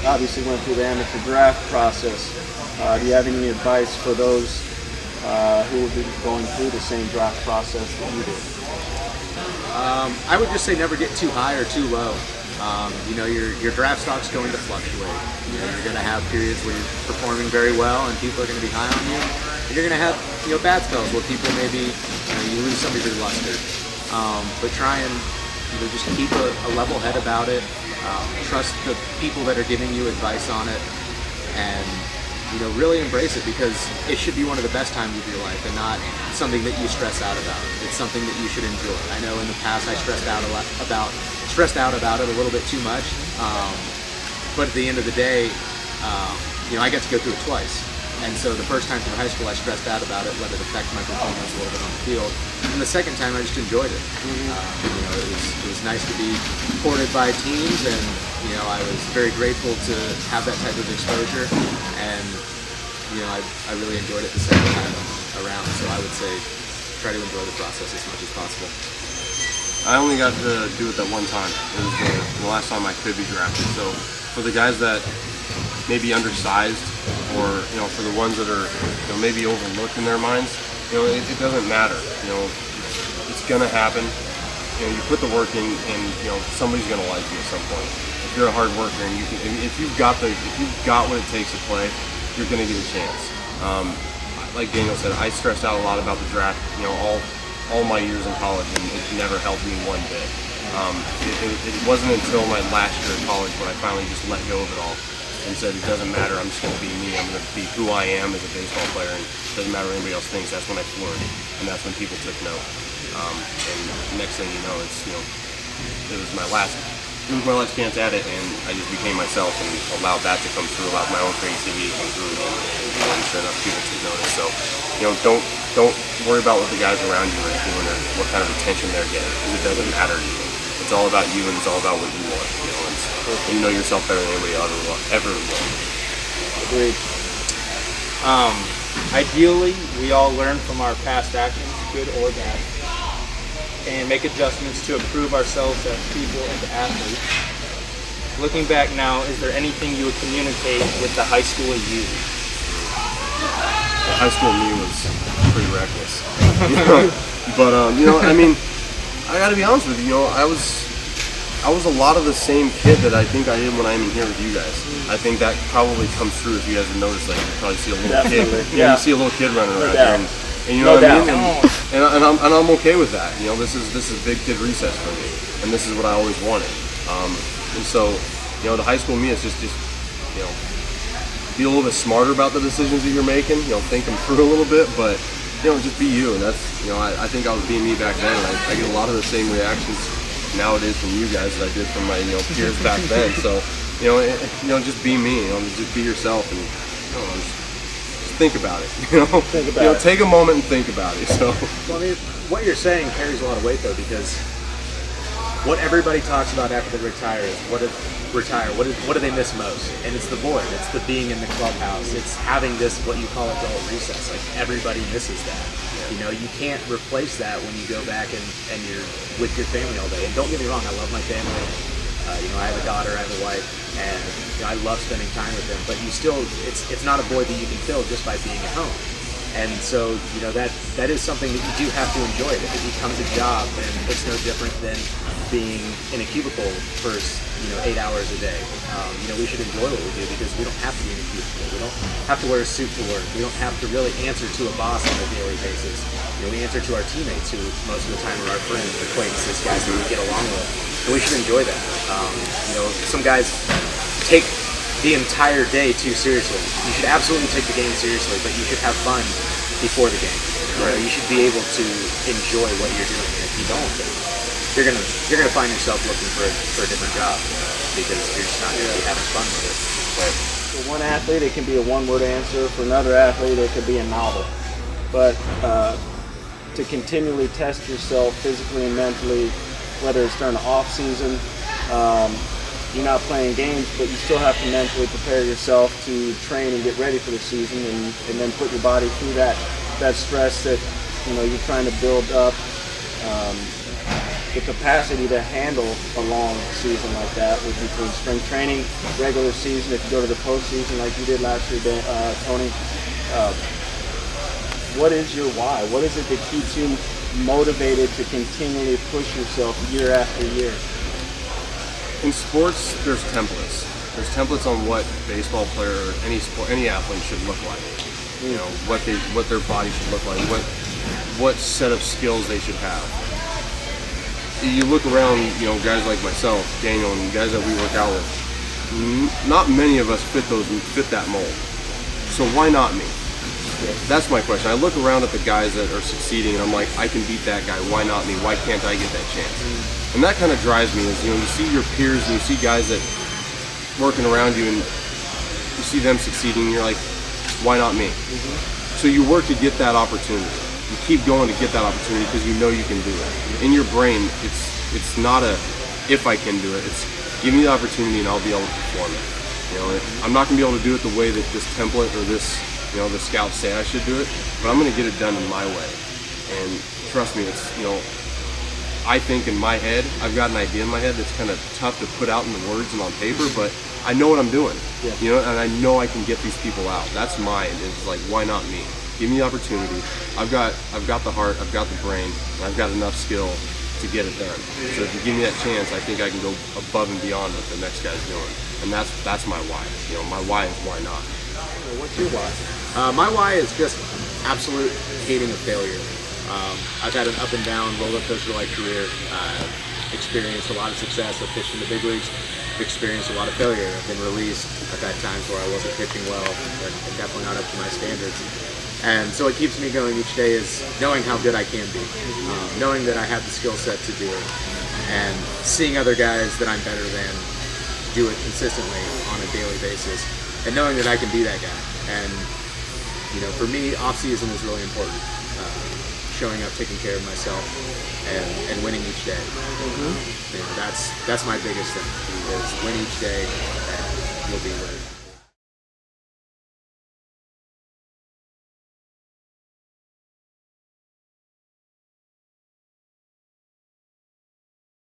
obviously went through the amateur draft process. Do you have any advice for those who will be going through the same draft process that you did? I would just say never get too high or too low. You know, your draft stock's going to fluctuate. You know, you're going to have periods where you're performing very well and people are going to be high on you. And you're going to have, you know, bad spells where people maybe, you know, you lose some of your luster. But try and, you know, just keep a level head about it. Trust the people that are giving you advice on it, and, you know, really embrace it, because it should be one of the best times of your life and not something that you stress out about. It's something that you should enjoy. I know in the past I stressed out about it a little bit too much, but at the end of the day, you know, I got to go through it twice. And so the first time through high school I stressed out about it, let it affect my performance a little bit on the field. And the second time I just enjoyed it. You know, it was nice to be courted by teams, and, you know, I was very grateful to have that type of exposure. And, you know, I really enjoyed it the second time around. So I would say try to enjoy the process as much as possible. I only got to do it that one time. It was the last time I could be drafted. So for the guys that may be undersized, or, you know, for the ones that are, you know, maybe overlooked in their minds, you know, it doesn't matter. You know, it's gonna happen. You know, you put the work in, and, you know, somebody's gonna like you at some point. If you're a hard worker and if you've got what it takes to play, you're gonna get a chance. Like Daniel said, I stressed out a lot about the draft, you know, all my years in college, and it never helped me one bit. It wasn't until my last year of college when I finally just let go of it all and said, it doesn't matter, I'm just going to be me, I'm going to be who I am as a baseball player, and it doesn't matter what anybody else thinks. That's when I flourished, and that's when people took note. And next thing you know, it was my last chance at it, and I just became myself and allowed that to come through, allowed my own creativity to come through, and then enough people took notice. So, you know, don't worry about what the guys around you are doing or what kind of attention they're getting, because it doesn't matter to you. It's all about you, and it's all about what you want. You know, you know yourself better than anybody ever will. Agreed. Ideally, we all learn from our past actions, good or bad, and make adjustments to improve ourselves as people and athletes. Looking back now, is there anything you would communicate with the high school you? The high school me was pretty reckless. You know? But, you know, I mean, I gotta be honest with you, you know, I was a lot of the same kid that I think I am when I'm in here with you guys. I think that probably comes through if you guys have noticed. Like, you probably see a little kid. You see a little kid running around here, and you know what I mean. And I'm okay with that. You know, this is big kid recess for me, and this is what I always wanted. And so, you know, the high school me is just you know, be a little bit smarter about the decisions that you're making. You know, think them through a little bit, but, you know, just be you. And that's, you know, I think I was being me back then, and I get a lot of the same reactions nowadays from you guys that I did from my, you know, peers back then. So, you know, just be me. You know, just be yourself, and, you know, just think about it. You know, take a moment and think about it. So, well, I mean, what you're saying carries a lot of weight, though, because what everybody talks about after they retire is what do they miss most? And it's the void. It's the being in the clubhouse. It's having this, what you call adult recess. Like, everybody misses that. You know, you can't replace that when you go back and you're with your family all day. And don't get me wrong, I love my family. You know, I have a daughter, I have a wife, and, you know, I love spending time with them. But you still, it's not a void that you can fill just by being at home. And so, you know, that is something that you do have to enjoy. If it becomes a job, then it's no different than being in a cubicle for, you know, 8 hours a day. You know, we should enjoy what we do, because we don't have to be in a cubicle. We don't have to wear a suit to work. We don't have to really answer to a boss on a daily basis. You know, we answer to our teammates, who most of the time are our friends, acquaintances, guys that we get along with. And we should enjoy that. You know, some guys take the entire day too seriously. You should absolutely take the game seriously, but you should have fun before the game. Right? You should be able to enjoy what you're doing. And if you don't, then you're gonna find yourself looking for a different job, because you're just not gonna be having fun with it. But for one athlete, it can be a one-word answer. For another athlete, it could be a novel. But to continually test yourself physically and mentally, whether it's during the off season. You're not playing games, but you still have to mentally prepare yourself to train and get ready for the season, and then put your body through that stress that, you know, you're trying to build up. the capacity to handle a long season like that with between spring training, regular season, if you go to the postseason like you did last year, Tony. What is your why? What is it that keeps you motivated to continually push yourself year after year? In sports, there's templates. There's templates on what baseball player, or any athlete should look like. You know, what their body should look like, what set of skills they should have. You look around, you know, guys like myself, Daniel, and guys that we work out with. Not many of us fit that mold. So why not me? That's my question. I look around at the guys that are succeeding, and I'm like, I can beat that guy. Why not me? Why can't I get that chance? And that kind of drives me. Is, you know, you see your peers and you see guys that working around you, and you see them succeeding, and you're like, why not me? So you work to get that opportunity. You keep going to get that opportunity because you know you can do it. In your brain, it's not a if I can do it. It's give me the opportunity and I'll be able to perform it. You know, I'm not gonna be able to do it the way that this template or this, you know, the scouts say I should do it, but I'm gonna get it done in my way. And trust me, it's, you know, I think in my head, I've got an idea in my head that's kind of tough to put out in the words and on paper, but I know what I'm doing. Yeah. You know, and I know I can get these people out. That's mine. It's like, why not me? Give me the opportunity. I've got the heart, I've got the brain, and I've got enough skill to get it done. So if you give me that chance, I think I can go above and beyond what the next guy's doing. And that's my why. You know, my why is why not. Well, what's your why? My why is just absolute hating of failure. I've had an up and down roller coaster like career. I've experienced a lot of success. I've pitched in the big leagues. I've experienced a lot of failure. I've been released. I've had times where I wasn't pitching well and definitely not up to my standards. And so what keeps me going each day is knowing how good I can be, knowing that I have the skill set to do it, and seeing other guys that I'm better than do it consistently on a daily basis, and knowing that I can be that guy. And you know, for me, off season is really important. Showing up, taking care of myself, and winning each day. You know, that's my biggest thing. Is win each day, and you'll be where